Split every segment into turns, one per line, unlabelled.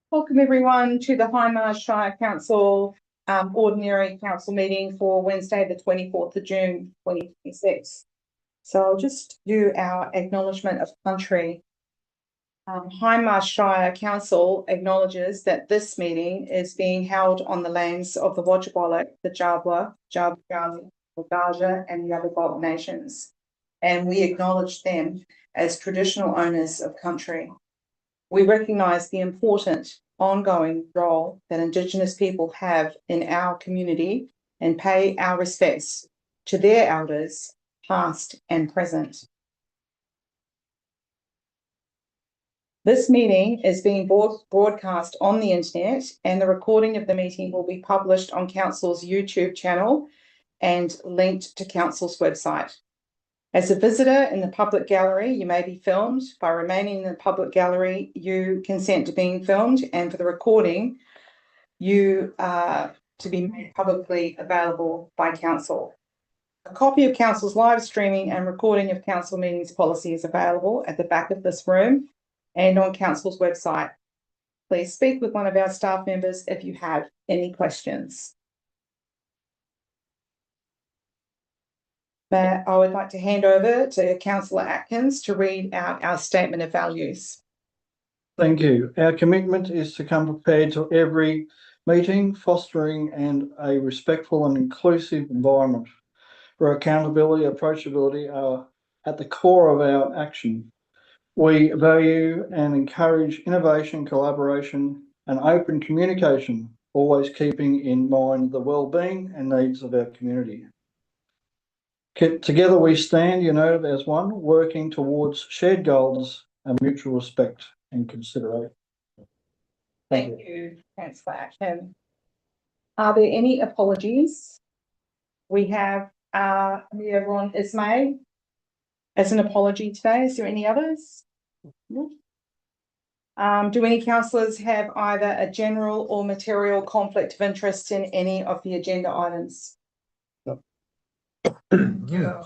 Welcome everyone to the Hindmarsh Shire Council Ordinary Council meeting for Wednesday, the 24th of June, 2026. So I'll just do our acknowledgement of country. Hindmarsh Shire Council acknowledges that this meeting is being held on the lands of the Wotjobaluk, the Jabwa, Jabgali, the Gaja, and the Yalgalt nations, and we acknowledge them as traditional owners of country. We recognise the important ongoing role that Indigenous people have in our community and pay our respects to their elders, past and present. This meeting is being broadcast on the internet, and the recording of the meeting will be published on Council's YouTube channel and linked to Council's website. As a visitor in the public gallery, you may be filmed. By remaining in the public gallery, you consent to being filmed, and for the recording, you are to be made publicly available by Council. A copy of Council's live streaming and recording of Council meetings policy is available at the back of this room and on Council's website. Please speak with one of our staff members if you have any questions. But I would like to hand over to Councillor Atkins to read out our statement of values.
Thank you. Our commitment is to come prepared to every meeting, fostering a respectful and inclusive environment where accountability and approachability are at the core of our action. We value and encourage innovation, collaboration, and open communication, always keeping in mind the well-being and needs of our community. Together we stand united as one, working towards shared goals and mutual respect and consideration.
Thank you, Councillor Atkins. Are there any apologies? We have Mayor Ron Ismay as an apology today. Is there any others? No. Do any councillors have either a general or material conflict of interest in any of the agenda items?
Yeah.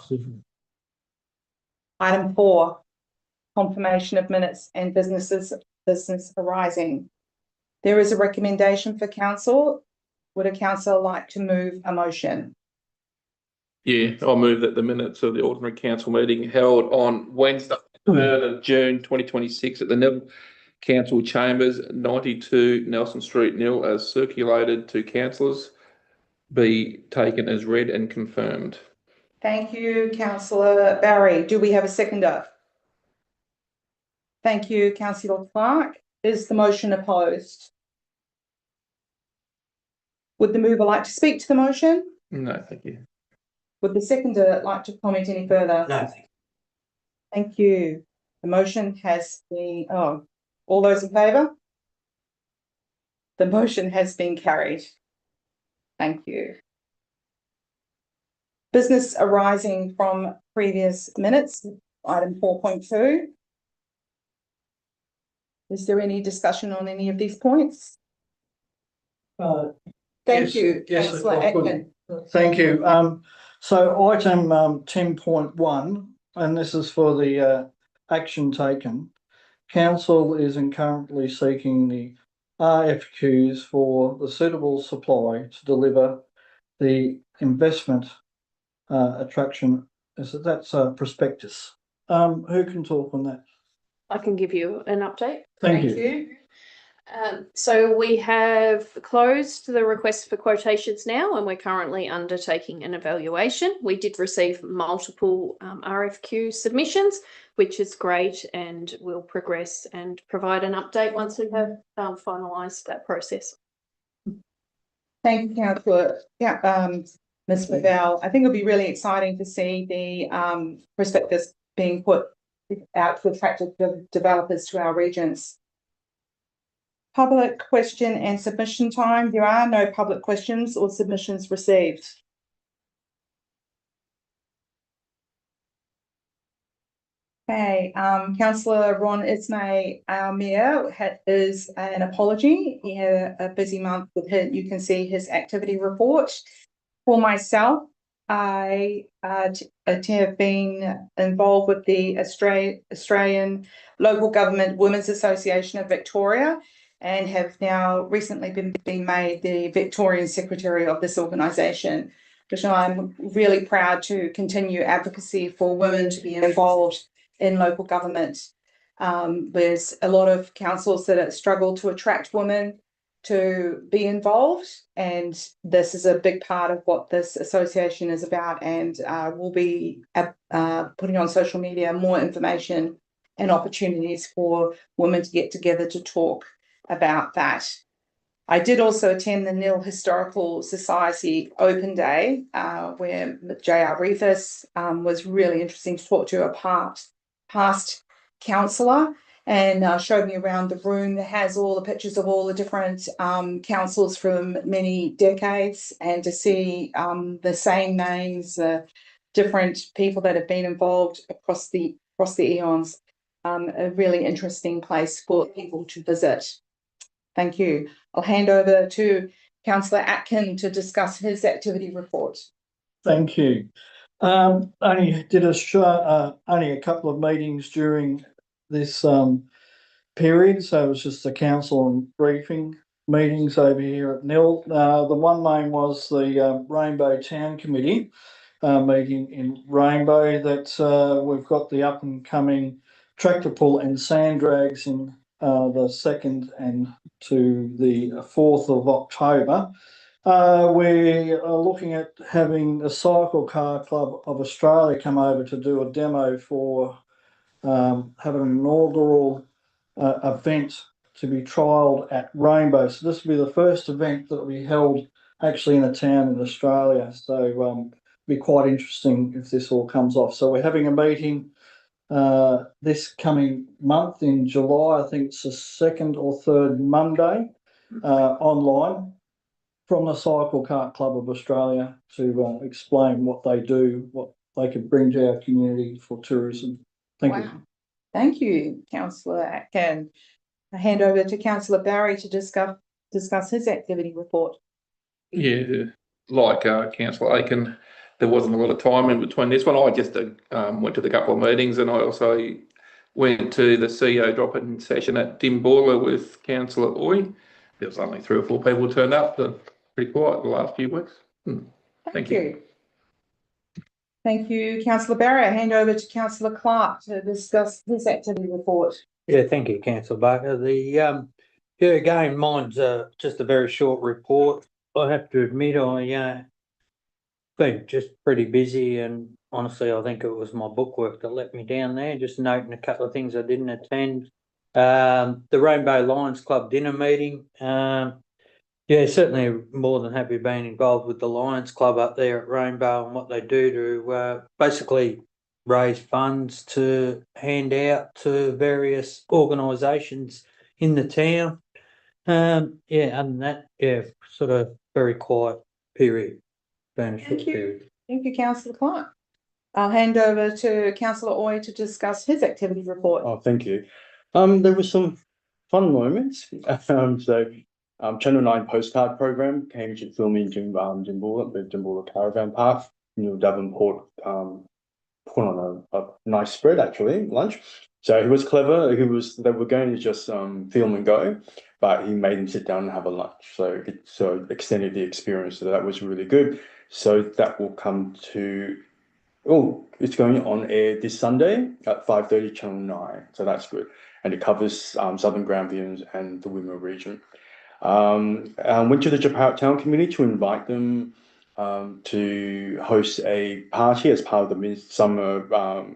Item 4, confirmation of minutes and business arising. There is a recommendation for council. Would a councillor like to move a motion?
Yeah, I'll move that the minutes of the ordinary council meeting held on Wednesday, 3rd of June 2026 at the Nil Council Chambers, 92 Nelson Street, Nil, as circulated to councillors, be taken as read and confirmed.
Thank you, Councillor Barry. Do we have a seconder? Thank you, Councillor Clark. Is the motion opposed? Would the mover like to speak to the motion?
No, thank you.
Would the seconder like to comment any further?
No, thank you.
Thank you. The motion has been, all those in favour? The motion has been carried. Thank you. Business arising from previous minutes, item 4.2. Is there any discussion on any of these points? Thank you, Councillor Atkins.
Thank you. So item 10.1, and this is for the action taken. Council is currently seeking the RFQs for the suitable supply to deliver the investment attraction. That's a prospectus. Who can talk on that?
I can give you an update.
Thank you.
So we have closed the request for quotations now, and we're currently undertaking an evaluation. We did receive multiple RFQ submissions, which is great, and we'll progress and provide an update once we have finalised that process.
Thank you, Councillor. Yeah, Ms. McDowell. I think it'll be really exciting to see the prospectus being put out to attract developers to our regions. Public question and submission time. There are no public questions or submissions received. Okay, Councillor Ron Ismay, our Mayor, is an apology. He had a busy month with him. You can see his activity report. For myself, I have been involved with the Australian Local Government Women's Association of Victoria, and have now recently been made the Victorian Secretary of this organisation, which I'm really proud to continue advocacy for women to be involved in local government. There's a lot of councils that struggle to attract women to be involved, and this is a big part of what this association is about, and we'll be putting on social media more information and opportunities for women to get together to talk about that. I did also attend the Nil Historical Society Open Day, where J.R. Reefus was really interesting to talk to, a past councillor, and showed me around the room that has all the pictures of all the different councils from many decades, and to see the same names, different people that have been involved across the eons. A really interesting place for people to visit. Thank you. I'll hand over to Councillor Atkin to discuss his activity report.
Thank you. Only did only a couple of meetings during this period, so it was just the council and briefing meetings over here at Nil. The one main was the Rainbow Town Committee meeting in Rainbow. That we've got the up and coming tractor pull and sand drags in the 2nd and to the 4th of October. We are looking at having the Cycle Car Club of Australia come over to do a demo for having an inaugural event to be trialled at Rainbow. So this will be the first event that will be held actually in a town in Australia. So it'll be quite interesting if this all comes off. So we're having a meeting this coming month in July. I think it's the 2nd or 3rd Monday online from the Cycle Car Club of Australia to explain what they do, what they could bring to our community for tourism. Thank you.
Thank you, Councillor Atkin. I hand over to Councillor Barry to discuss his activity report.
Yeah, like Councillor Aiken, there wasn't a lot of time in between this one. I just went to the couple of meetings, and I also went to the CEO drop-in session at Dimboola with Councillor Oy. There was only 3 or 4 people turned up. Pretty quiet the last few weeks. Thank you.
Thank you, Councillor Barry. I hand over to Councillor Clark to discuss his activity report.
Yeah, thank you, Councillor Barker. Yeah, again, mine's just a very short report. I have to admit, I been just pretty busy, and honestly, I think it was my bookwork that let me down there. Just noting a couple of things I didn't attend. The Rainbow Lions Club dinner meeting. Yeah, certainly more than happy being involved with the Lions Club up there at Rainbow and what they do to basically raise funds to hand out to various organisations in the town. Yeah, other than that, yeah, sort of very quiet period.
Thank you. Thank you, Councillor Clark. I'll hand over to Councillor Oy to discuss his activity report.
Oh, thank you. There were some fun moments. Channel 9 postcard program came to film in Dimboola, the Dimboola Caravan Park. Davenport put on a nice spread, actually, lunch. So he was clever. They were going to just film and go, but he made them sit down and have a lunch. So it extended the experience. So that was really good. So that will come to, it's going on air this Sunday at 5:30, Channel 9. So that's good. And it covers Southern Grampians and the Wimmera region. Went to the Japarut Town Committee to invite them to host a party as part of the Midsummer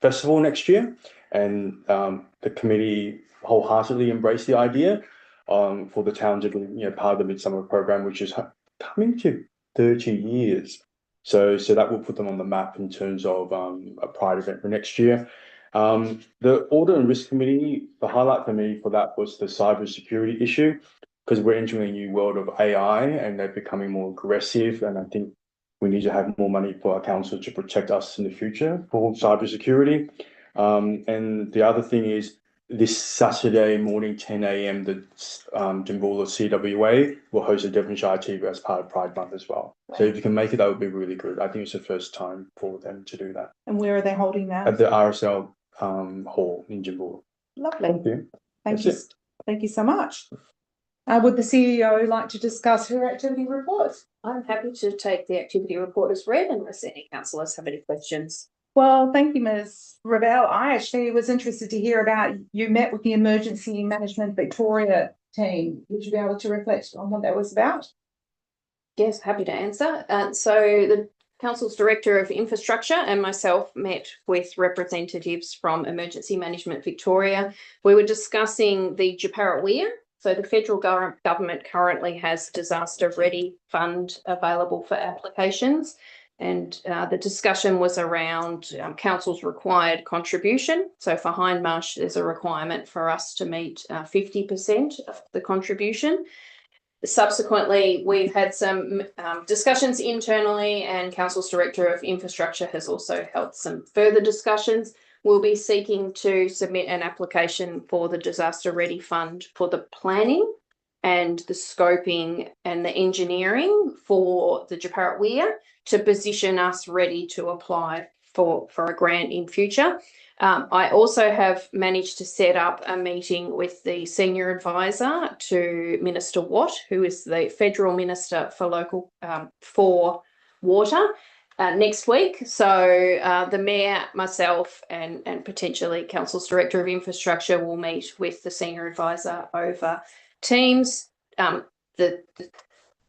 Festival next year. And the committee wholeheartedly embraced the idea for the town to be part of the Midsummer program, which is coming to 30 years. So that will put them on the map in terms of a pride event for next year. The Audit and Risk Committee, the highlight for me for that was the cybersecurity issue, because we're entering a new world of AI and they're becoming more aggressive. And I think we need to have more money for our council to protect us in the future for cybersecurity. And the other thing is this Saturday morning, 10 a.m, the Jimboola CWA will host a Devonshire TV as part of Pride Month as well. So if you can make it, that would be really good. I think it's the first time for them to do that.
And where are they holding
At
that?
the RSL hall in Jimboola.
Lovely.
Thank you.
Thank
That's
you.
it.
Thank you so much. Would the CEO like to discuss her activity report?
I'm happy to take the activity report as read unless any councillors have any questions.
Well, thank you, Ms. Ravel. I actually was interested to hear about you met with the Emergency Management Victoria team. Would you be able to reflect on what that was about?
Yes, happy to answer. So the Council's Director of Infrastructure and myself met with representatives from Emergency Management Victoria. We were discussing the Japarra Weir. So the federal government currently has Disaster Ready Fund available for applications. And the discussion was around council's required contribution. So for Hindmarsh, there's a requirement for us to meet 50% of the contribution. Subsequently, we've had some discussions internally, and Council's Director of Infrastructure has also held some further discussions. We'll be seeking to submit an application for the Disaster Ready Fund for the planning and the scoping and the engineering for the Japarra Weir to position us ready to apply for a grant in future. I also have managed to set up a meeting with the Senior Advisor to Minister Watt, who is the Federal Minister for Local for Water, next week. So the Mayor, myself and potentially Council's Director of Infrastructure will meet with the Senior Advisor over Teams. The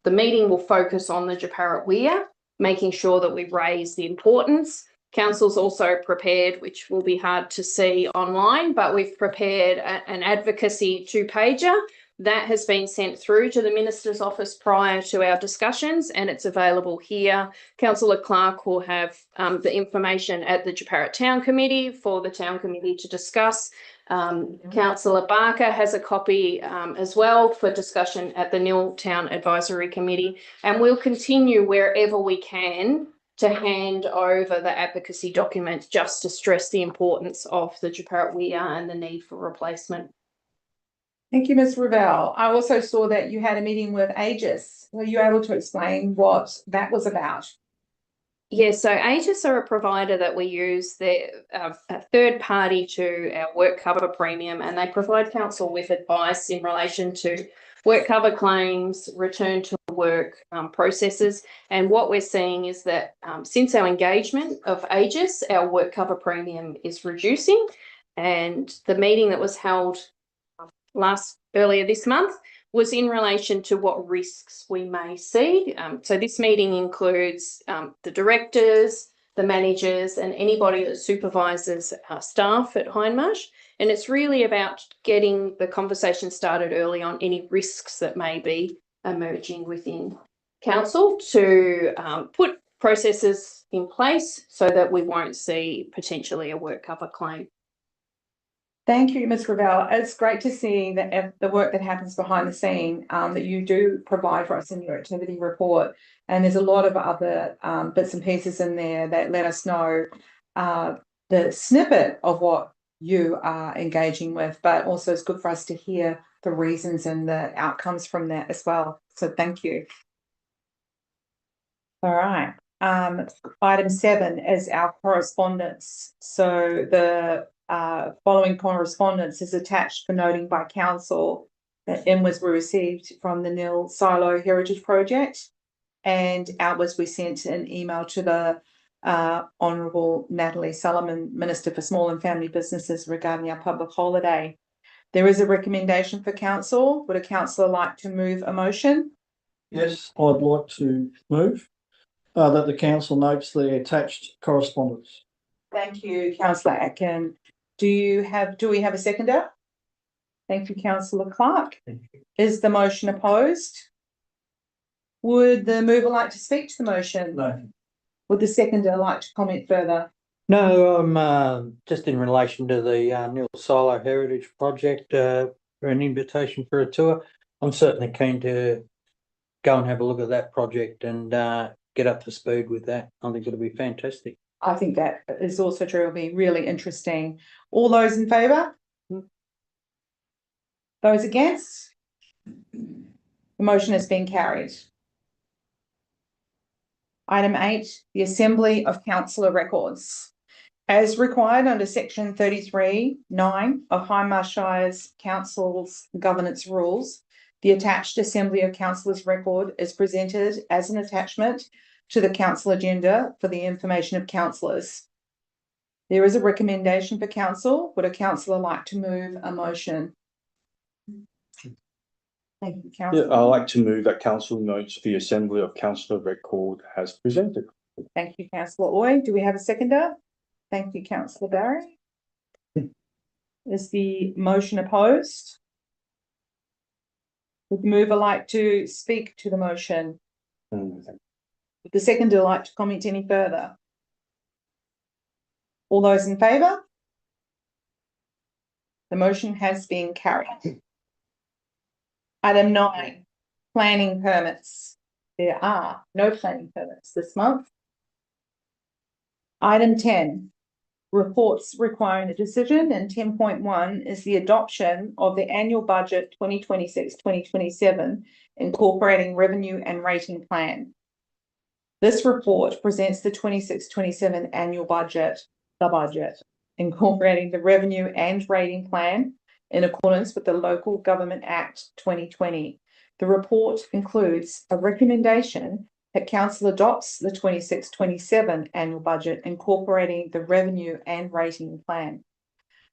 meeting will focus on the Japarra Weir, making sure that we raise the importance. Council's also prepared, which will be hard to see online, but we've prepared an advocacy 2-pager that has been sent through to the Minister's office prior to our discussions, and it's available here. Councillor Clark will have the information at the Japarra Town Committee for the Town Committee to discuss. Councillor Barker has a copy as well for discussion at the Nil Town Advisory Committee, and we'll continue wherever we can to hand over the advocacy documents just to stress the importance of the Japarra Weir and the need for replacement.
Thank you, Ms. Ravel. I also saw that you had a meeting with Aegis. Were you able to explain what that was about?
Yes, so Aegis are a provider that we use. They're a third party to our work cover premium, and they provide council with advice in relation to work cover claims, return to work processes. And what we're seeing is that since our engagement of Aegis, our work cover premium is reducing. And the meeting that was held earlier this month was in relation to what risks we may see. So this meeting includes the directors, the managers, and anybody that supervises staff at Hindmarsh. And it's really about getting the conversation started early on any risks that may be emerging within council to put processes in place so that we won't see potentially a work cover claim.
Thank you, Ms. Ravel. It's great to see that the work that happens behind the scene that you do provide for us in your activity report. And there's a lot of other bits and pieces in there that let us know the snippet of what you are engaging with, but also it's good for us to hear the reasons and the outcomes from that as well. So thank you. All right. Item 7 is our correspondence. So the following correspondence is attached for noting by council that inwards were received from the Nil Silo Heritage Project, and outwards we sent an email to the Honourable Natalie Solomon, Minister for Small and Family Businesses, regarding our public holiday. There is a recommendation for council. Would a councillor like to move a motion?
Yes, I'd like to move that the council notes the attached correspondence.
Thank you, Councillor Atkin. Do we have a seconder? Thank you, Councillor Clark. Is the motion opposed? Would the mover like to speak to the motion?
No.
Would the seconder like to comment further?
No, I'm just in relation to the Nil Silo Heritage Project for an invitation for a tour. I'm certainly keen to go and have a look at that project and get up to speed with that. I think it'll be fantastic.
I think that is also true. It'll be really interesting. All those in favour? Those against? The motion has been carried. Item 8, the assembly of councillor records. As required under section 33(9) of Hindmarsh Shire's council's governance rules, the attached assembly of councillors record is presented as an attachment to the council agenda for the information of councillors. There is a recommendation for council. Would a councillor like to move a motion? Thank you,
Yeah,
councillor.
I'd like to move that council notes the assembly of councillor record as presented.
Thank you, councillor Oy. Do we have a seconder? Thank you, councillor Barry. Is the motion opposed? Would the mover like to speak to the motion? Would the seconder like to comment any further? All those in favour? The motion has been carried. Item 9, planning permits. There are no planning permits this month. Item 10, reports requiring a decision, and 10.1 is the adoption of the annual budget 2026-2027, incorporating revenue and rating plan. This report presents the 26-27 annual budget, the budget, incorporating the revenue and rating plan in accordance with the Local Government Act 2020. The report includes a recommendation that council adopts the 26-27 annual budget, incorporating the revenue and rating plan.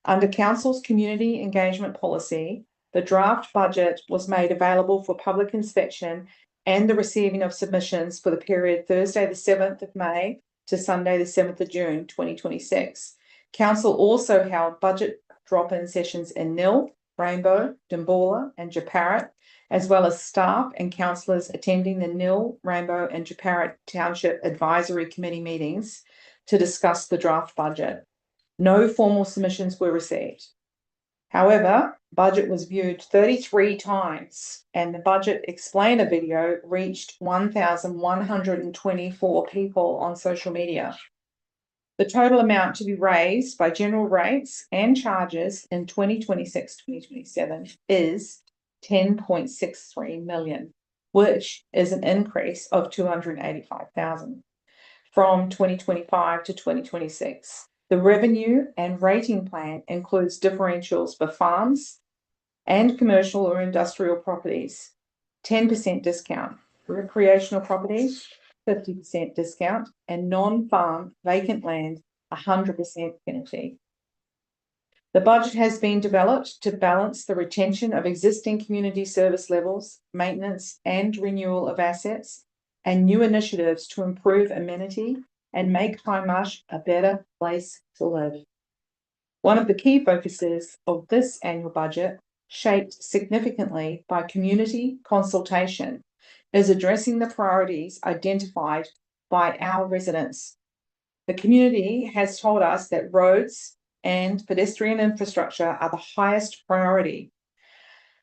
Under council's community engagement policy, the draft budget was made available for public inspection and the receiving of submissions for the period Thursday the 7th of May to Sunday the 7th of June 2026. Council also held budget drop-in sessions in Nil, Rainbow, Dimboola and Japarut, as well as staff and councillors attending the Nil, Rainbow and Japarut Township Advisory Committee meetings to discuss the draft budget. No formal submissions were received. However, budget was viewed 33 times and the budget explainer video reached 1,124 people on social media. The total amount to be raised by general rates and charges in 2026-2027 is 10.63 million, which is an increase of 285,000 from 2025 to 2026. The revenue and rating plan includes differentials for farms and commercial or industrial properties, 10% discount, recreational properties, 50% discount, and non-farm vacant land, 100% penalty. The budget has been developed to balance the retention of existing community service levels, maintenance and renewal of assets, and new initiatives to improve amenity and make Hindmarsh a better place to live. One of the key focuses of this annual budget, shaped significantly by community consultation, is addressing the priorities identified by our residents. The community has told us that roads and pedestrian infrastructure are the highest priority.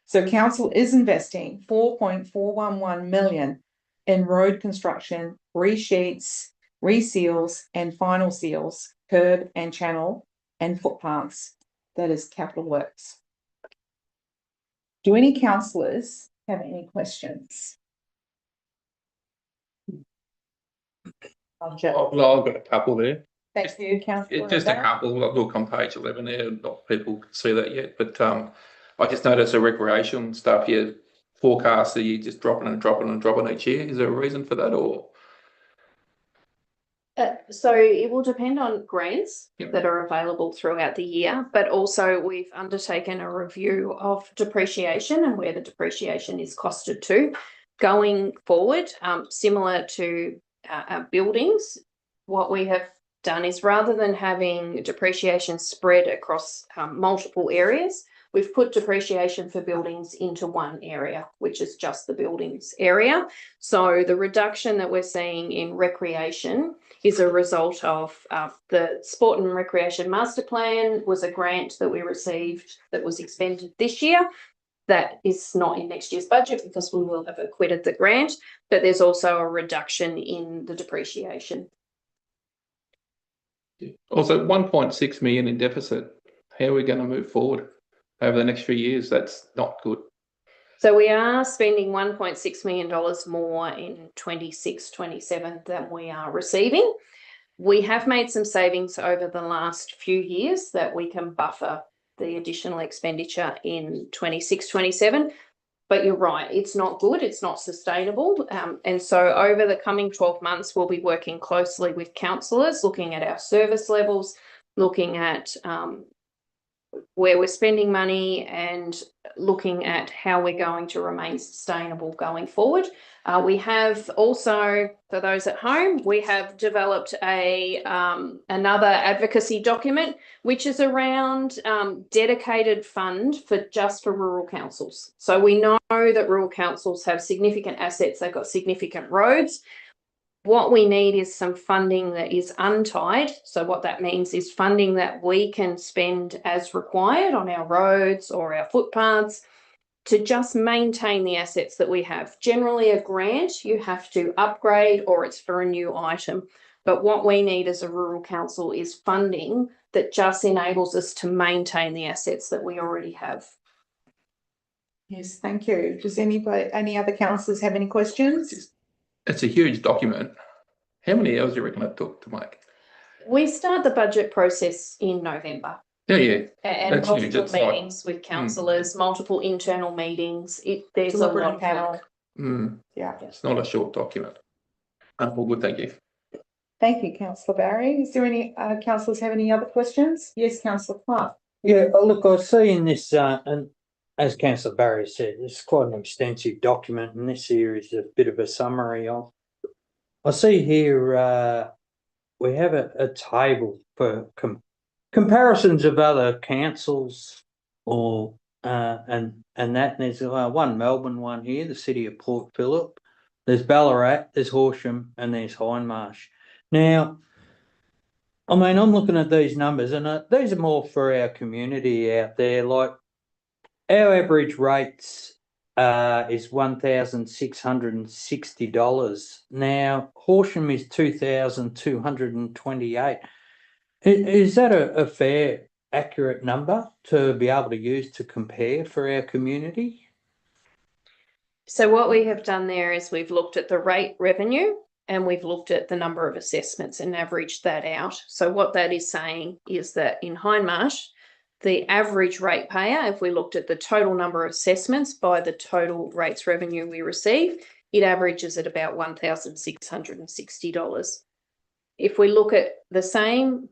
So council is investing 4.411 million in road construction, resheets, reseals and final seals, curb and channel and footpaths. That is capital works. Do any councillors have any questions?
I've got a couple there.
Thank you, councillor.
Just a couple. I'll look on page 11 there. Not people can see that yet, but I just noticed the recreation stuff here. Forecasts that you just dropping each year. Is there a reason for that, or?
So it will depend on grants
Yep.
that are available throughout the year, but also we've undertaken a review of depreciation and where the depreciation is costed to. Going forward, similar to our buildings, what we have done is rather than having depreciation spread across multiple areas, we've put depreciation for buildings into one area, which is just the buildings area. So the reduction that we're seeing in recreation is a result of the Sport and Recreation Master Plan was a grant that we received that was expended this year. That is not in next year's budget because we will have acquitted the grant, but there's also a reduction in the depreciation.
Also, 1.6 million in deficit. How are we going to move forward? over the next few years. That's not good.
So we are spending $1.6 million more in 26-27 than we are receiving. We have made some savings over the last few years that we can buffer the additional expenditure in 26-27. But you're right, it's not good, it's not sustainable. And so over the coming 12 months, we'll be working closely with councillors, looking at our service levels, looking at where we're spending money and looking at how we're going to remain sustainable going forward. We have also, for those at home, we have developed another advocacy document, which is around dedicated fund for rural councils. So we know that rural councils have significant assets, they've got significant roads. What we need is some funding that is untied. So what that means is funding that we can spend as required on our roads or our footpaths to just maintain the assets that we have. Generally a grant, you have to upgrade or it's for a new item. But what we need as a rural council is funding that just enables us to maintain the assets that we already have.
Yes, thank you. Does any other councillors have any questions?
It's a huge document. How many hours do you reckon it took to make?
We start the budget process in November.
Yeah.
And
That's huge.
multiple
It's like-
meetings with councillors, multiple internal meetings. There's a
Deliberative
lot
panel.
of
Mm,
Yeah.
it's not a short document. All good, thank you.
Thank you, councillor Barry. Is there any councillors have any other questions? Yes, councillor Clark.
Yeah, look, I see in this, and as Councillor Barry said, it's quite an extensive document, and this here is a bit of a summary of. I see here we have a table for comparisons of other councils, or and that. And there's one Melbourne one here, the city of Port Phillip. There's Ballarat, there's Horsham, and there's Hindmarsh. Now, I mean, I'm looking at these numbers, and these are more for our community out there. Like our average rates is $1,660. Now, Horsham is 2,228. Is that a fair, accurate number to be able to use to compare for our community?
So what we have done there is we've looked at the rate revenue and we've looked at the number of assessments and averaged that out. So what that is saying is that in Hindmarsh, the average ratepayer, if we looked at the total number of assessments by the total rates revenue we receive, it averages at about $1,660. If we look at the same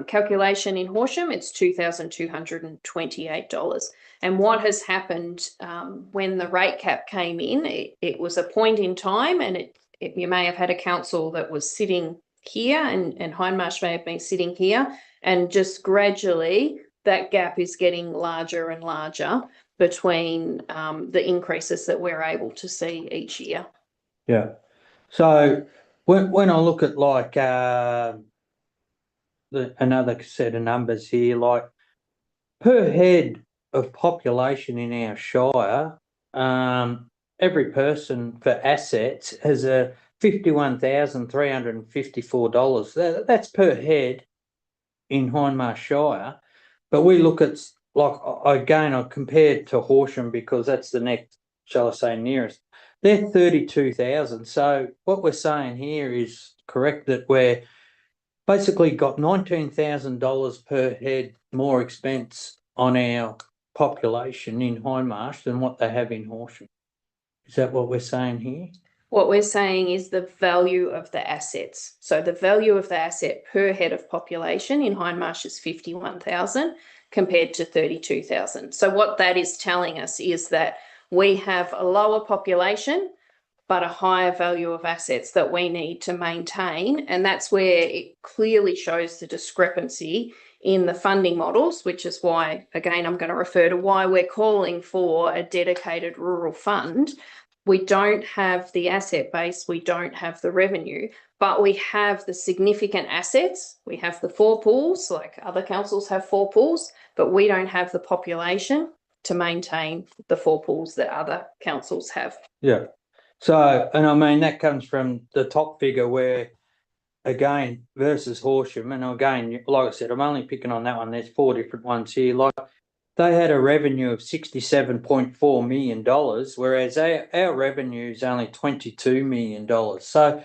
calculation in Horsham, it's $2,228. And what has happened when the rate cap came in, it was a point in time, and you may have had a council that was sitting here, and Hindmarsh may have been sitting here, and just gradually that gap is getting larger and larger between the increases that we're able to see each year.
Yeah. So when I look at like another set of numbers here, like per head of population in our shire, every person for assets has a $51,354. That's per head in Hindmarsh Shire. But we look at, like, again, I compared to Horsham because that's the next, shall I say, nearest. They're 32,000. So what we're saying here is correct, that we're basically got $19,000 per head more expense on our population in Hindmarsh than what they have in Horsham. Is that what we're saying here?
What we're saying is the value of the assets. So the value of the asset per head of population in Hindmarsh is 51,000 compared to 32,000. So what that is telling us is that we have a lower population, but a higher value of assets that we need to maintain. And that's where it clearly shows the discrepancy in the funding models, which is why, again, I'm going to refer to why we're calling for a dedicated rural fund. We don't have the asset base, we don't have the revenue, but we have the significant assets. We have the 4 pools, like other councils have 4 pools, but we don't have the population to maintain the 4 pools that other councils have.
Yeah. So, and I mean, that comes from the top figure where, again, versus Horsham, and again, like I said, I'm only picking on that one. There's 4 different ones here. Like they had a revenue of $67.4 million, whereas our revenue is only $22 million. So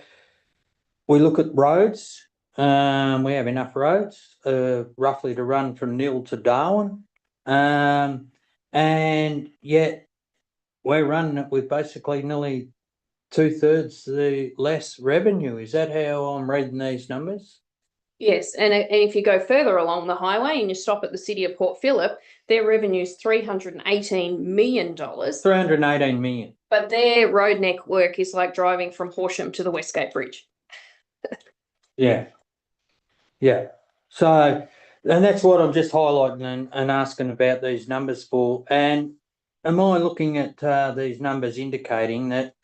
we look at roads, we have enough roads, roughly to run from Nil to Darwin. And yet we're running it with basically nearly 2/3 the less revenue. Is that how I'm reading these numbers?
Yes, and if you go further along the highway and you stop at the city of Port Phillip, their revenue is $318 million.
318 million.
But their road network is like driving from Horsham to the Westgate Bridge.
Yeah. Yeah. So, and that's what I'm just highlighting and asking about these numbers for. And am I looking at these numbers indicating that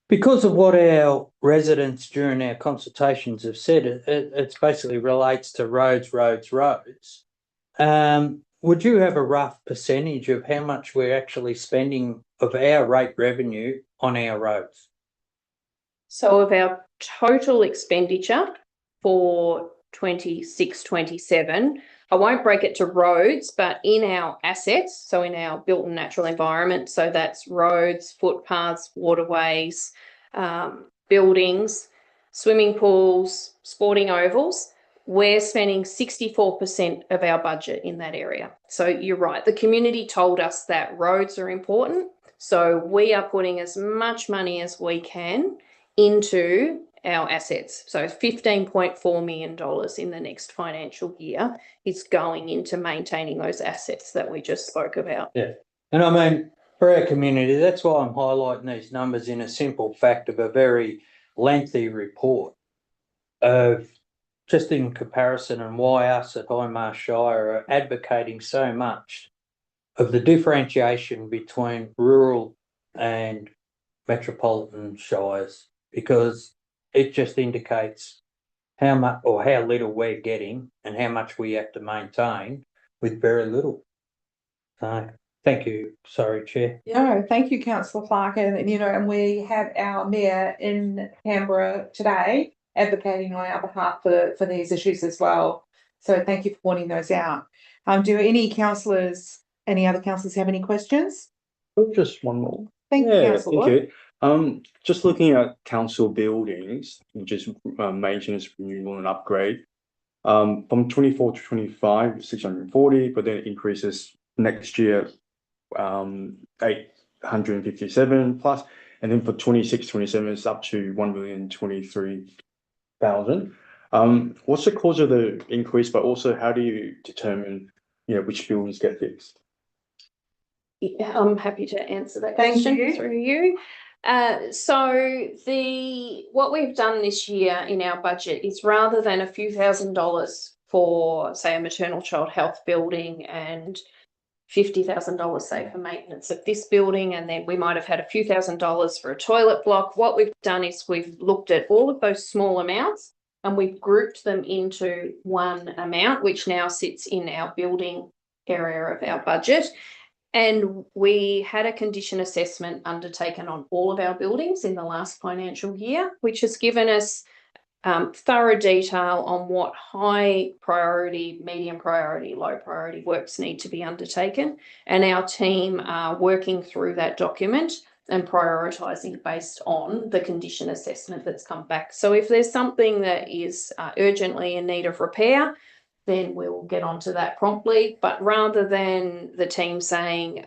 because of what our residents during our consultations have said, it's basically relates to roads. Would you have a rough percentage of how much we're actually spending of our rate revenue on our roads?
So of our total expenditure for 26-27, I won't break it to roads, but in our assets, so in our built and natural environment, so that's roads, footpaths, waterways, buildings, swimming pools, sporting ovals, we're spending 64% of our budget in that area. So you're right, the community told us that roads are important, so we are putting as much money as we can into our assets. So $15.4 million in the next financial year is going into maintaining those assets that we just spoke about.
Yeah. And I mean, for our community, that's why I'm highlighting these numbers in a simple fact of a very lengthy report of just in comparison and why us at Hindmarsh Shire are advocating so much of the differentiation between rural and metropolitan shires, because it just indicates how much or how little we're getting and how much we have to maintain with very little. So thank you. Sorry, Chair.
No, thank you, councillor Clark, and and we have our mayor in Canberra today advocating on our behalf for these issues as well. So thank you for pointing those out. Do any other councillors have any questions?
Just one more.
Thank you, councillor.
Thank you. Just looking at council buildings, which is maintenance, renewal and upgrade. From 24 to 25, 640, but then it increases next year, 857 plus, and then for 26, 27, it's up to 1,023,000. What's the cause of the increase? But also, how do you determine, which buildings get fixed?
Yeah, I'm happy to answer that
Thank
question
you.
through you. So what we've done this year in our budget is rather than a few $1,000s for, say, a maternal child health building and $50,000, say, for maintenance of this building, and then we might have had a few $1,000s for a toilet block. What we've done is we've looked at all of those small amounts and we've grouped them into one amount, which now sits in our building area of our budget. And we had a condition assessment undertaken on all of our buildings in the last financial year, which has given us thorough detail on what high priority, medium priority, low priority works need to be undertaken. And our team are working through that document and prioritising based on the condition assessment that's come back. So if there's something that is urgently in need of repair, then we'll get onto that promptly. But rather than the team saying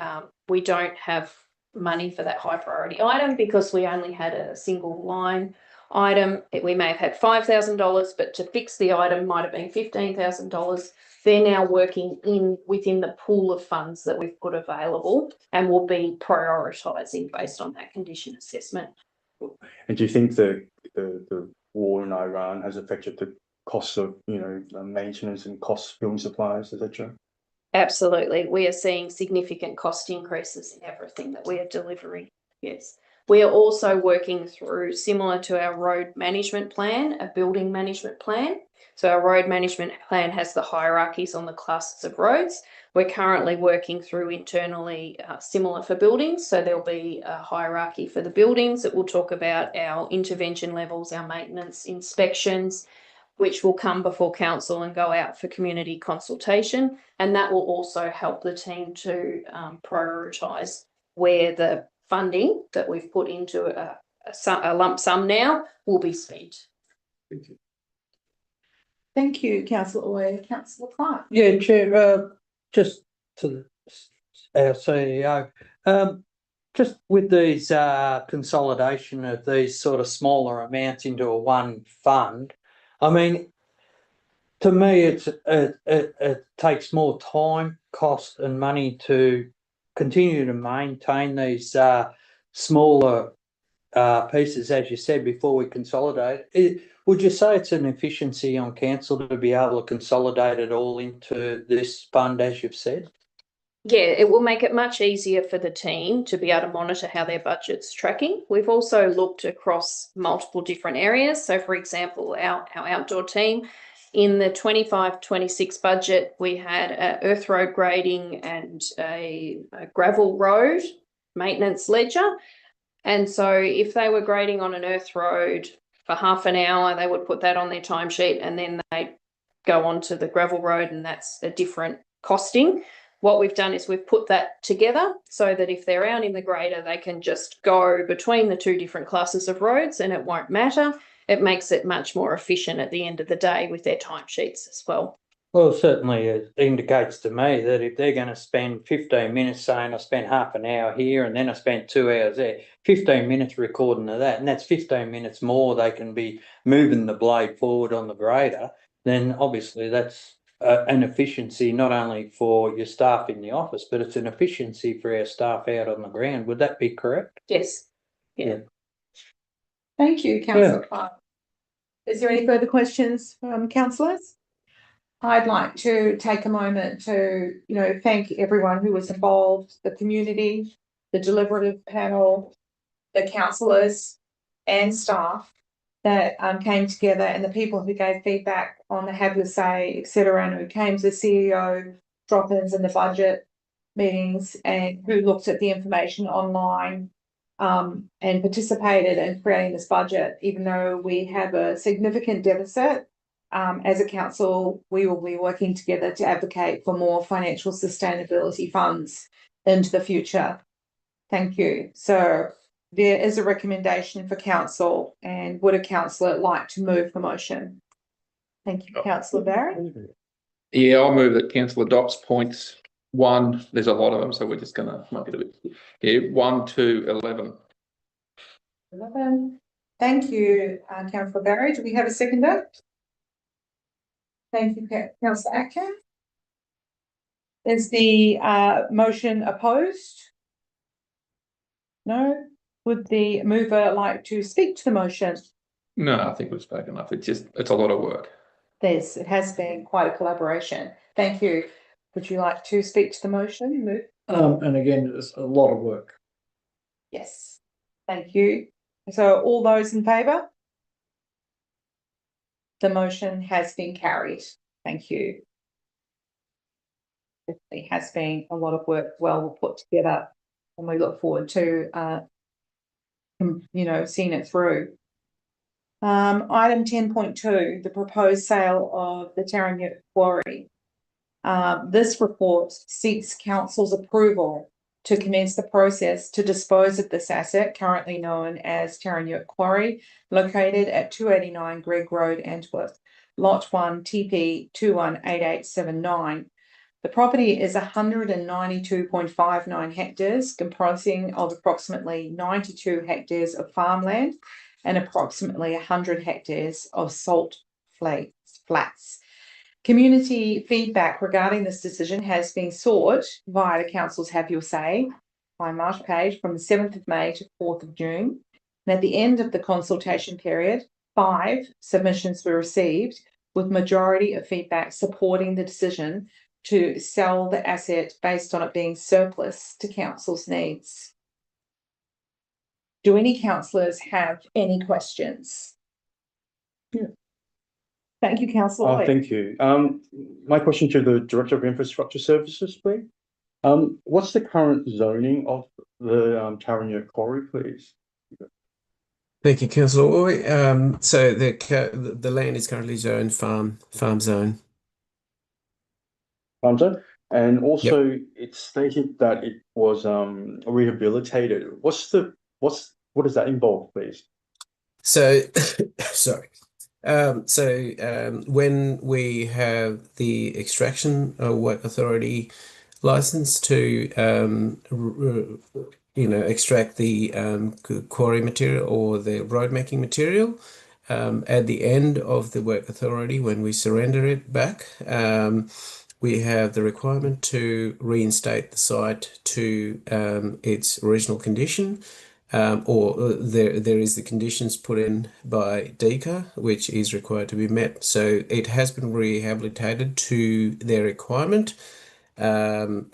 we don't have money for that high priority item because we only had a single line item, we may have had $5,000, but to fix the item might have been $15,000. They're now working within the pool of funds that we've put available and will be prioritising based on that condition assessment.
And do you think the war in Iran has affected the costs of maintenance and costs, building supplies, etc.?
Absolutely. We are seeing significant cost increases in everything that we are delivering. Yes. We are also working through, similar to our road management plan, a building management plan. So our road management plan has the hierarchies on the classes of roads. We're currently working through internally similar for buildings. So there'll be a hierarchy for the buildings that will talk about our intervention levels, our maintenance, inspections. which will come before council and go out for community consultation. And that will also help the team to prioritise where the funding that we've put into a lump sum now will be spent.
Thank you, councillor Oy. Councillor Clark.
Yeah, Chair, just to our CEO, just with these consolidation of these sort of smaller amounts into a one fund, I mean, to me, it takes more time, cost, and money to continue to maintain these smaller pieces, as you said, before we consolidate. Would you say it's an efficiency on council to be able to consolidate it all into this fund, as you've said?
Yeah, it will make it much easier for the team to be able to monitor how their budget's tracking. We've also looked across multiple different areas. So, for example, our outdoor team, in the 25-26 budget, we had earth road grading and a gravel road maintenance ledger. And so if they were grading on an earth road for half an hour, they would put that on their timesheet, and then they go on to the gravel road, and that's a different costing. What we've done is we've put that together so that if they're out in the grader, they can just go between the two different classes of roads and it won't matter. It makes it much more efficient at the end of the day with their timesheets as well.
Well, certainly it indicates to me that if they're going to spend 15 minutes saying I spent half an hour here and then I spent 2 hours there, 15 minutes recording of that, and that's 15 minutes more they can be moving the blade forward on the grader, then obviously that's an efficiency not only for your staff in the office, but it's an efficiency for our staff out on the ground. Would that be correct?
Yes. Yeah.
Thank you, councillor Clark. Is there any further questions from councillors? I'd like to take a moment to, thank everyone who was involved, the community, the deliberative panel, the councillors and staff that came together, and the people who gave feedback on the Have Your Say, etc., and who came to the CEO drop-ins and the budget meetings, and who looked at the information online and participated in creating this budget. Even though we have a significant deficit, as a council, we will be working together to advocate for more financial sustainability funds into the future. Thank you. So there is a recommendation for council, and would a councillor like to move the motion? Thank you, councillor Barry.
Yeah, I'll move that council adopts points 1. There's a lot of them, so we're just going to make it a bit. Yeah, 1 to 11.
11. Thank you, councillor Barry. Do we have a seconder? Thank you, councillor Atkin. Is the motion opposed? No. Would the mover like to speak to the motion?
No, I think we've spoken enough. It's a lot of work.
It has been quite a collaboration. Thank you. Would you like to speak to the motion? Move.
And again, it's a lot of work.
Yes. Thank you. So all those in favour? The motion has been carried. Thank you. It has been a lot of work well put together, and we look forward to seeing it through. Item 10.2, the proposed sale of the Tarranyurt Quarry. This report seeks council's approval to commence the process to dispose of this asset, currently known as Tarranyurt Quarry, located at 289 Greg Road, Antwerp, Lot 1, TP 218879. The property is 192.59 hectares, comprising of approximately 92 hectares of farmland and approximately 100 hectares of salt flats. Community feedback regarding this decision has been sought via the council's Have Your Say Hindmarsh page from the 7th of May to 4th of June. And at the end of the consultation period, 5 submissions were received, with majority of feedback supporting the decision to sell the asset based on it being surplus to council's needs. Do any councillors have any questions?
Yeah.
Thank you, councillor.
Thank you. My question to the Director of Infrastructure Services, please. What's the current zoning of the Tarranyurt Quarry, please?
Thank you, Councillor Oy. So the land is currently zoned farm zone.
Ramsey? And also it stated that it was rehabilitated. What does that involve, please?
So, sorry. When we have the extraction work authority license to extract the quarry material or the road making material, at the end of the work authority, when we surrender it back, we have the requirement to reinstate the site to its original condition. Or there is the conditions put in by DECA, which is required to be met. So it has been rehabilitated to their requirement, and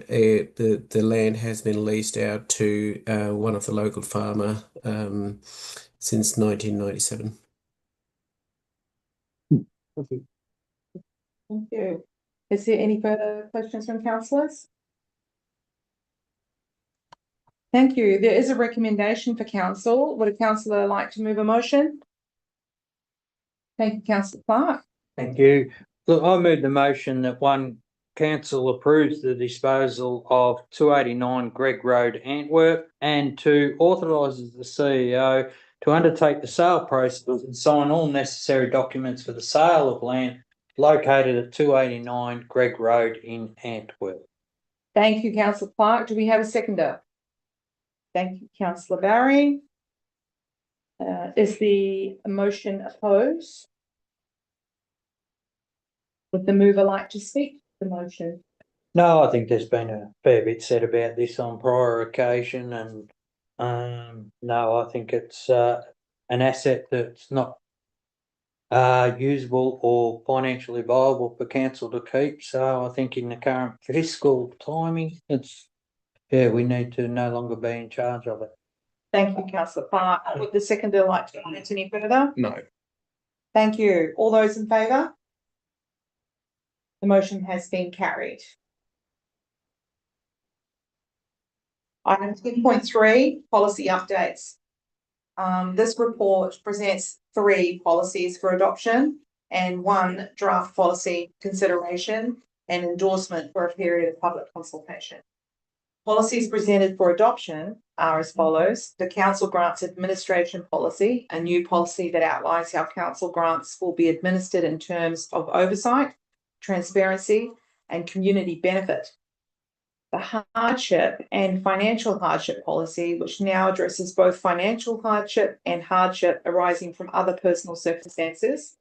the land has been leased out to one of the local farmer since 1997.
Thank you. Is there any further questions from councillors? Thank you. There is a recommendation for council. Would a councillor like to move a motion? Thank you, Councillor Clark.
Thank you. Look, I move the motion that one, council approves the disposal of 289 Greg Road, Antwerp, and two, authorises the CEO to undertake the sale process and sign all necessary documents for the sale of land located at 289 Greg Road in Antwerp.
Thank you, Councillor Clark. Do we have a seconder? Thank you, Councillor Barry. Is the motion opposed? Would the mover like to speak to the motion?
No, I think there's been a fair bit said about this on prior occasion, and no, I think it's an asset that's not usable or financially viable for council to keep. So I think in the current fiscal timing, we need to no longer be in charge of it.
Thank you, Councillor Clark. Would the seconder like to comment any further?
No.
Thank you. All those in favour? The motion has been carried. Item 10.3, policy updates. This report presents 3 policies for adoption and 1 draft policy consideration and endorsement for a period of public consultation. Policies presented for adoption are as follows. The council grants administration policy, a new policy that outlines how council grants will be administered in terms of oversight, transparency, and community benefit. The hardship and financial hardship policy, which now addresses both financial hardship and hardship arising from other personal circumstances.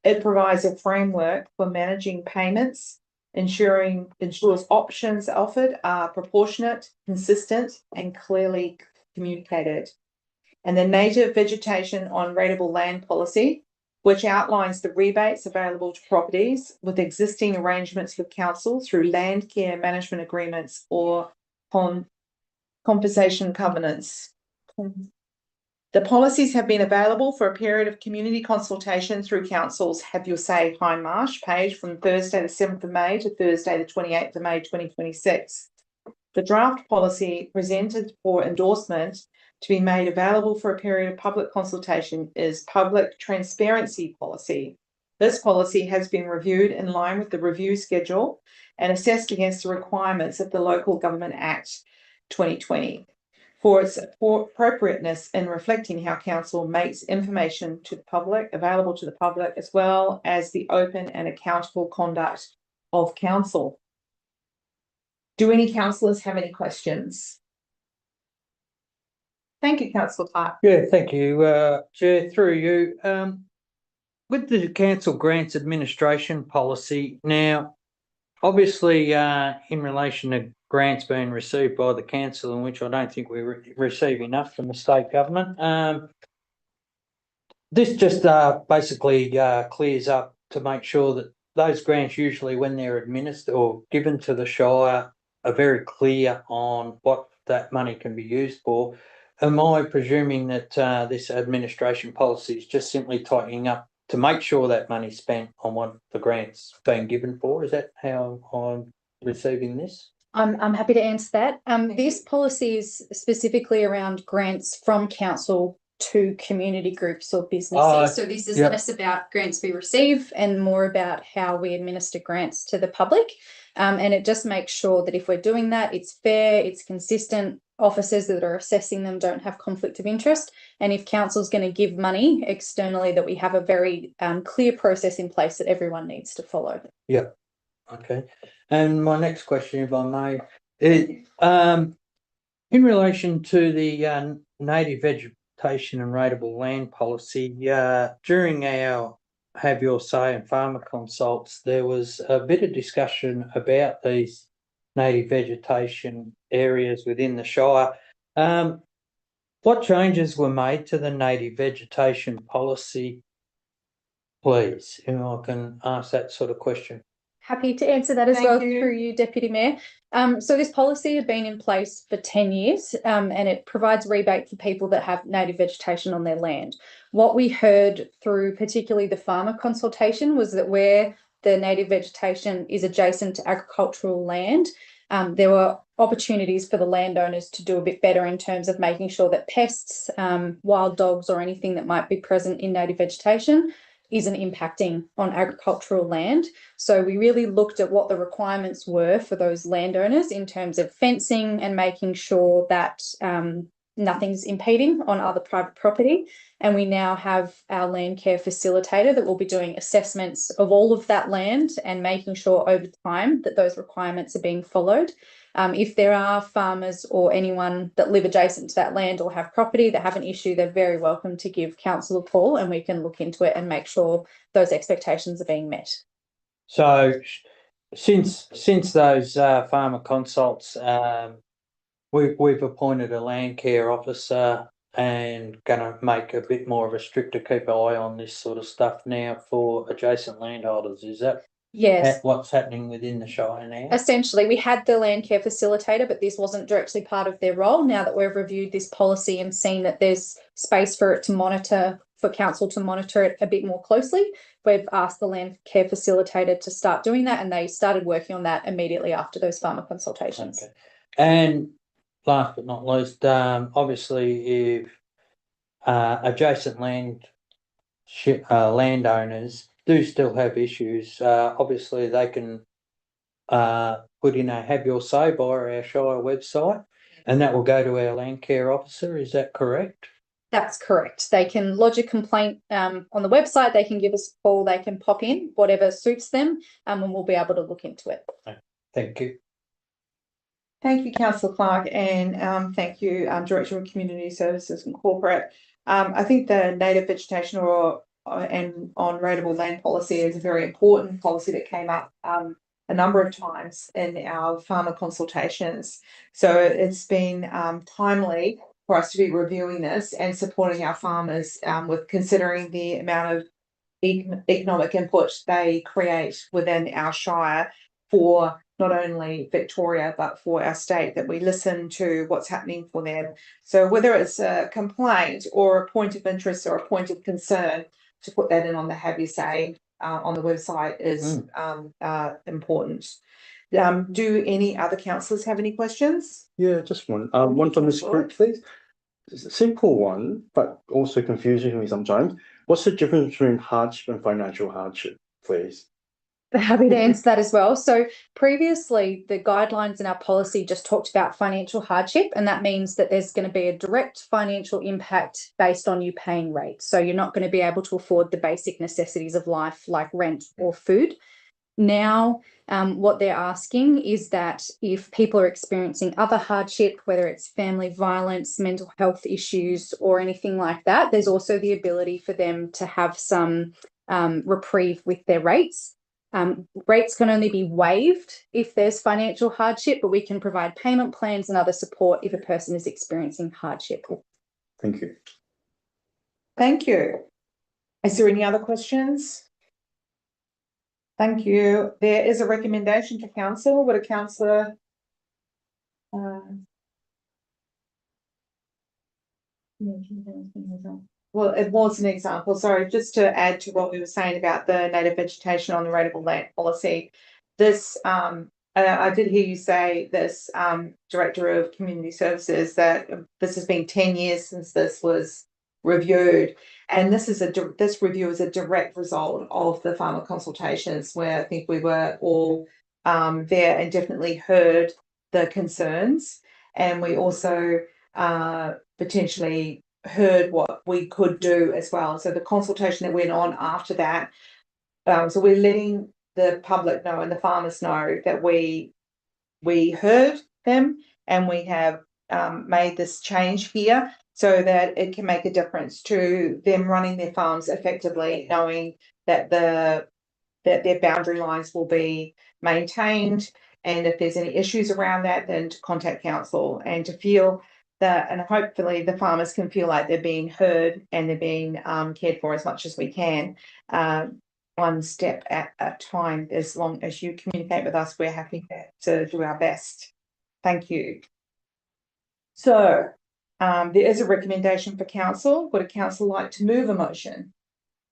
It provides a framework for managing payments, ensures options offered are proportionate, consistent, and clearly communicated. And the native vegetation on rateable land policy, which outlines the rebates available to properties with existing arrangements with council through land care management agreements or compensation covenants. The policies have been available for a period of community consultation through council's Have Your Say Hindmarsh page from Thursday the 7th of May to Thursday the 28th of May 2026. The draft policy presented for endorsement to be made available for a period of public consultation is Public Transparency Policy. This policy has been reviewed in line with the review schedule and assessed against the requirements of the Local Government Act 2020. For its appropriateness in reflecting how council makes information to the public available to the public, as well as the open and accountable conduct of council. Do any councillors have any questions? Thank you, Councillor Clark.
Yeah, thank you, Chair, through you. With the council grants administration policy now, obviously, in relation to grants being received by the council, in which I don't think we receive enough from the state government, this just basically clears up to make sure that those grants, usually when they're administered or given to the Shire, are very clear on what that money can be used for. Am I presuming that this administration policy is just simply tightening up to make sure that money's spent on what the grant's being given for? Is that how I'm receiving this?
I'm happy to answer that. This policy is specifically around grants from council to community groups or
Ah,
businesses. So this is
yep.
less about grants we receive and more about how we administer grants to the public. And it just makes sure that if we're doing that, it's fair, it's consistent, officers that are assessing them don't have conflict of interest. And if council's going to give money externally, that we have a very clear process in place that everyone needs to follow.
Yeah. Okay. And my next question, if I may, is in relation to the native vegetation and rateable land policy, during our Have Your Say and farmer consults, there was a bit of discussion about these native vegetation areas within the Shire. What changes were made to the native vegetation policy, please? If I can ask that sort of question.
Happy to answer that as
Thank
well
you.
through you, Deputy Mayor. So this policy had been in place for 10 years and it provides rebate for people that have native vegetation on their land. What we heard through particularly the farmer consultation was that where the native vegetation is adjacent to agricultural land, there were opportunities for the landowners to do a bit better in terms of making sure that pests, wild dogs or anything that might be present in native vegetation isn't impacting on agricultural land. So we really looked at what the requirements were for those landowners in terms of fencing and making sure that nothing's impeding on other private property. And we now have our land care facilitator that will be doing assessments of all of that land and making sure over time that those requirements are being followed. If there are farmers or anyone that live adjacent to that land or have property that have an issue, they're very welcome to give council a call and we can look into it and make sure those expectations are being met.
So since those farmer consults, we've appointed a land care officer and gonna make a bit more of a stricter keep eye on this sort of stuff now for adjacent landholders. Is that
Yes.
what's happening within the Shire now?
Essentially, we had the land care facilitator, but this wasn't directly part of their role. Now that we've reviewed this policy and seen that there's space for it to monitor, for council to monitor it a bit more closely, we've asked the land care facilitator to start doing that, and they started working on that immediately after those farmer consultations.
Okay. And last but not least, obviously, if adjacent landowners do still have issues, obviously they can put in a Have Your Say via our Shire website, and that will go to our land care officer. Is that correct?
That's correct. They can lodge a complaint on the website, they can give us a call, they can pop in, whatever suits them, and we'll be able to look into it.
Thank you.
Thank you, Councillor Clark, and thank you, Director of Community Services and Corporate. I think the native vegetation and on rateable land policy is a very important policy that came up a number of times in our farmer consultations. So it's been timely for us to be reviewing this and supporting our farmers with considering the amount of economic input they create within our Shire for not only Victoria, but for our state, that we listen to what's happening for them. So whether it's a complaint or a point of interest or a point of concern, to put that in on the Have You Say on the website is important. Do any other councillors have any questions?
Yeah, just one. One from this group, please. It's a simple one, but also confusing me sometimes. What's the difference between hardship and financial hardship, please?
Happy to answer that as well. So previously, the guidelines in our policy just talked about financial hardship, and that means that there's going to be a direct financial impact based on you paying rates. So you're not going to be able to afford the basic necessities of life like rent or food. Now, what they're asking is that if people are experiencing other hardship, whether it's family violence, mental health issues, or anything like that, there's also the ability for them to have some reprieve with their rates. Rates can only be waived if there's financial hardship, but we can provide payment plans and other support if a person is experiencing hardship.
Thank you.
Thank you. Is there any other questions? Thank you. There is a recommendation to council. Would a councillor well, it was an example. Sorry, just to add to what we were saying about the native vegetation on the rateable land policy. This, I did hear you say this, Director of Community Services, that this has been 10 years since this was reviewed. And this is this review is a direct result of the farmer consultations, where I think we were all there and definitely heard the concerns, and we also potentially heard what we could do as well. So the consultation that went on after that, so we're letting the public know and the farmers know that we heard them, and we have made this change here so that it can make a difference to them running their farms effectively, knowing that that their boundary lines will be maintained, and if there's any issues around that, then to contact council, and to feel that, and hopefully the farmers can feel like they're being heard and they're being cared for as much as we can, one step at a time. As long as you communicate with us, we're happy to do our best. Thank you. So there is a recommendation for council. Would a council like to move a motion?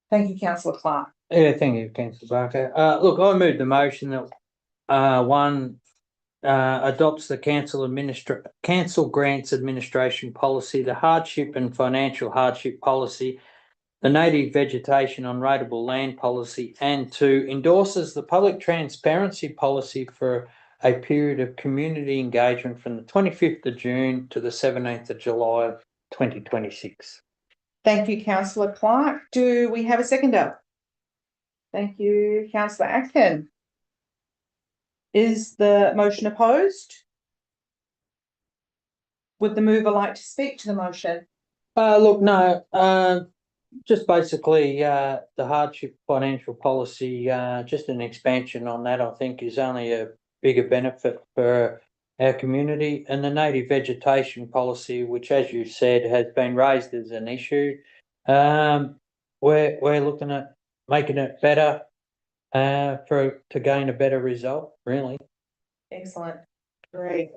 Thank you, Councillor Clark.
Yeah, thank you, Councillor Barker. Look, I moved the motion that one adopts the council grants administration policy, the hardship and financial hardship policy, the native vegetation on rateable land policy, and 2, endorses the public transparency policy for a period of community engagement from the 25th of June to the 17th of July 2026.
Thank you, Councillor Clark. Do we have a seconder? Thank you, Councillor Atkin. Is the motion opposed? Would the mover like to speak to the motion?
Look, no, just basically the hardship financial policy, just an expansion on that, I think, is only a bigger benefit for our community. And the native vegetation policy, which, as you said, has been raised as an issue, we're looking at making it better to gain a better result, really.
Excellent. Great.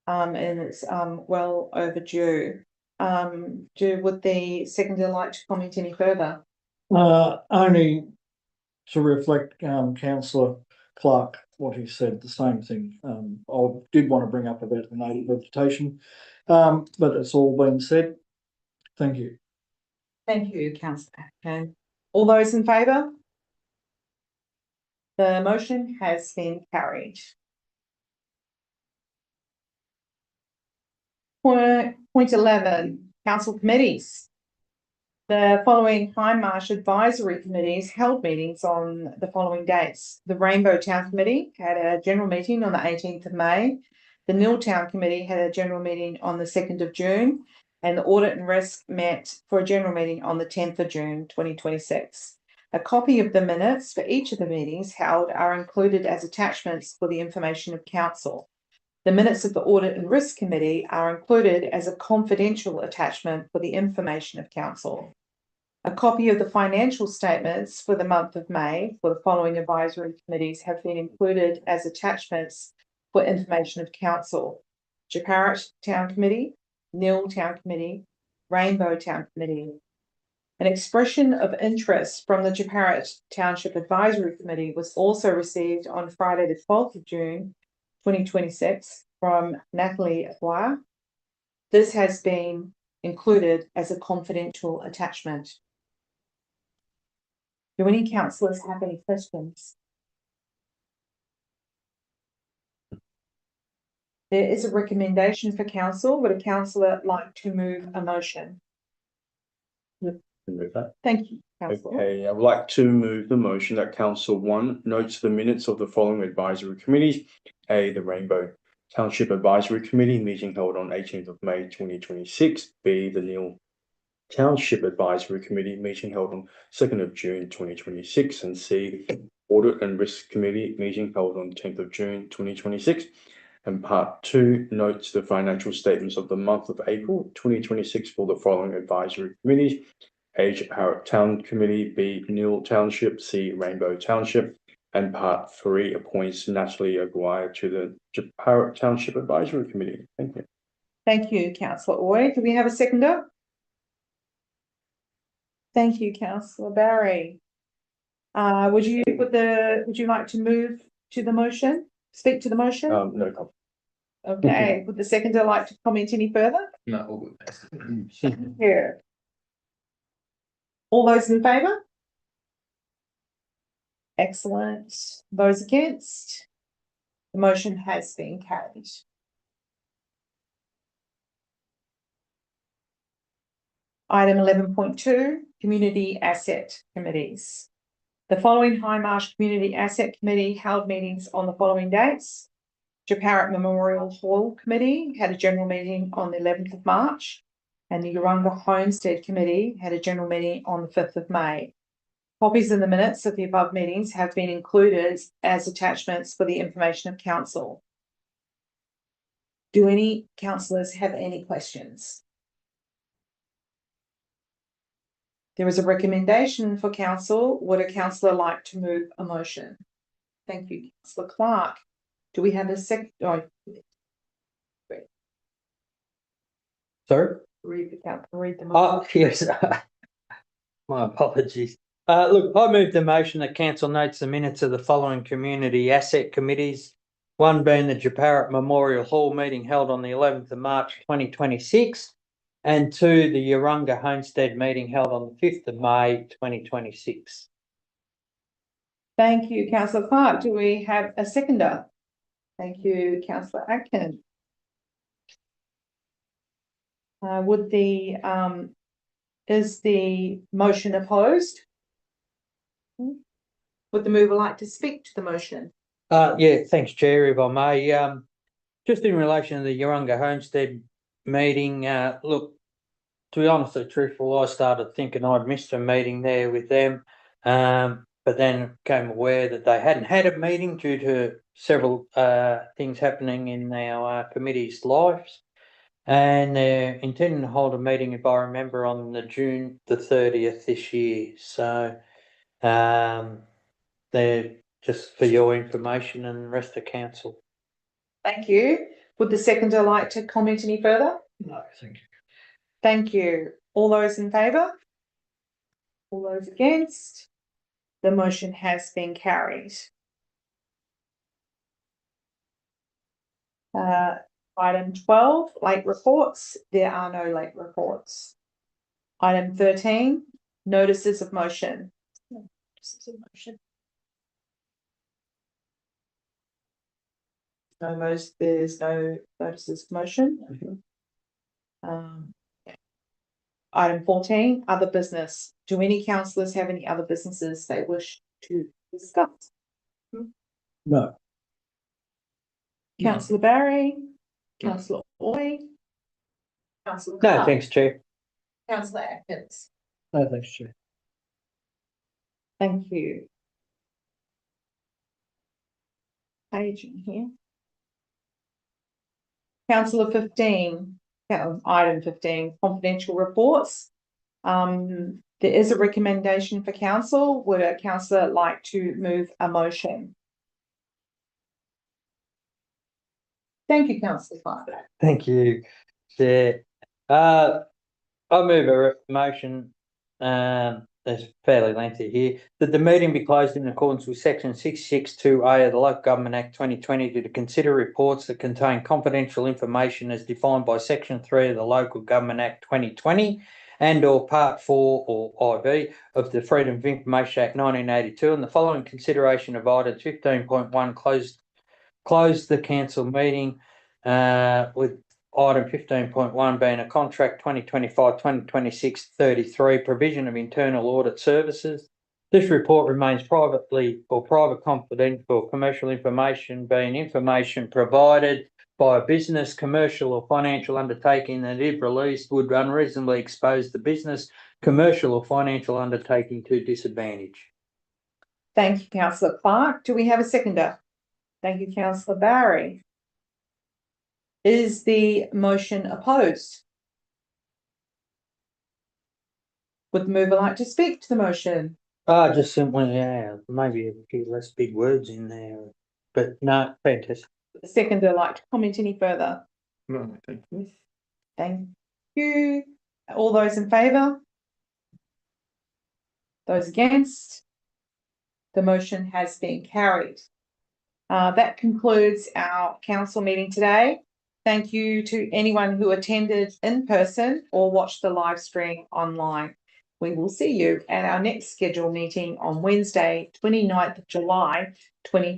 And it's well overdue. Would the seconder like to comment any further?
Only to reflect Councillor Clark, what he said, the same thing. I did want to bring up about the native vegetation, but it's all been said. Thank you.
Thank you, Councillor Atkin. All those in favour? The motion has been carried. Point 11, council committees. The following Hindmarsh advisory committees held meetings on the following dates. The Rainbow Town Committee had a general meeting on the 18th of May. The Nil Town Committee had a general meeting on the 2nd of June. And the Audit and Risk met for a general meeting on the 10th of June 2026. A copy of the minutes for each of the meetings held are included as attachments for the information of council. The minutes of the Audit and Risk Committee are included as a confidential attachment for the information of council. A copy of the financial statements for the month of May for the following advisory committees have been included as attachments for information of council. Jeparit Town Committee, Nil Town Committee, Rainbow Town Committee. An expression of interest from the Jeparit Township Advisory Committee was also received on Friday the 12th of June 2026 from Natalie Bois. This has been included as a confidential attachment. Do any councillors have any questions? There is a recommendation for council. Would a councillor like to move a motion?
Move that.
Thank you, councillor.
Okay, I would like to move the motion that Council 1 notes the minutes of the following advisory committees. A, the Rainbow Township Advisory Committee meeting held on 18th of May 2026. B, the Nil Township Advisory Committee meeting held on 2nd of June 2026. And C, Audit and Risk Committee meeting held on 10th of June 2026. And part 2 notes the financial statements of the month of April 2026 for the following advisory committees. A, Jeparit Town Committee, B, Nil Township, C, Rainbow Township, and part 3 appoints Natalie Aguirre to the Jeparit Township Advisory Committee. Thank you.
Thank you, councillor Oy. Do we have a seconder? Thank you, councillor Barry. Would you like to move to the motion? Speak to the motion?
No comment.
Okay. Would the seconder like to comment any further?
No, all good.
Yeah. All those in favour? Excellent. Those against? The motion has been carried. Item 11.2, Community Asset Committees. The following Hindmarsh Community Asset Committee held meetings on the following dates. Jeparrot Memorial Hall Committee had a general meeting on the 11th of March, and the Urunga Homestead Committee had a general meeting on the 5th of May. Copies of the minutes of the above meetings have been included as attachments for the information of council. Do any councillors have any questions? There is a recommendation for council. Would a councillor like to move a motion? Thank you, Councillor Clark. Do we have a second? Oh,
Sorry?
read the motion.
Oh, yes. My apologies. Look, I move the motion that council notes the minutes of the following community asset committees. One being the Jeparrot Memorial Hall meeting held on the 11th of March 2026, and two, the Urunga Homestead meeting held on the 5th of May 2026.
Thank you, Councillor Clark. Do we have a seconder? Thank you, Councillor Atkin. Is the motion opposed? Would the mover like to speak to the motion?
Yeah, thanks, Chair, if I may. Just in relation to the Urunga Homestead meeting, look, to be honest and truthful, I started thinking I'd missed a meeting there with them, but then became aware that they hadn't had a meeting due to several things happening in our committee's lives. And they're intending to hold a meeting, if I remember, on the June the 30th this year. So they're just for your information and the rest of council.
Thank you. Would the seconder like to comment any further?
No, thank you.
Thank you. All those in favour? All those against? The motion has been carried. Item 12, late reports. There are no late reports. Item 13, notices of motion. Notices of motion. There's no notices of motion. Item 14, other business. Do any councillors have any other businesses they wish to discuss?
No.
Councillor Barry, Councillor Oy, Councillor
No,
Clark,
thanks, Chair.
Councillor Atkins.
No, thanks, Chair.
Thank you. Page in here. Councillor 15, item 15, confidential reports. There is a recommendation for council. Would a councillor like to move a motion? Thank you, Councillor Clark.
Thank you, Chair. I move a motion, that's fairly lengthy here, that the meeting be closed in accordance with section 662A of the Local Government Act 2020 to consider reports that contain confidential information as defined by section 3 of the Local Government Act 2020 and or part 4 or IV of the Freedom of Information Act 1982, and the following consideration of items 15.1 close the council meeting with item 15.1 being a contract 2025-2026-33 provision of internal audit services. This report remains privately or private confidential or commercial information, being information provided by a business, commercial or financial undertaking that, if released, would unreasonably expose the business, commercial or financial undertaking to disadvantage.
Thank you, Councillor Clark. Do we have a seconder? Thank you, Councillor Barry. Is the motion opposed? Would the mover like to speak to the motion?
Just simply, yeah, maybe a few less big words in there, but no, fantastic.
Would the seconder like to comment any further?
No, thank you.
Thank you. All those in favour? Those against? The motion has been carried. That concludes our council meeting today. Thank you to anyone who attended in person or watched the live stream online. we will see you at our next scheduled meeting on Wednesday, 29th of July, 2020.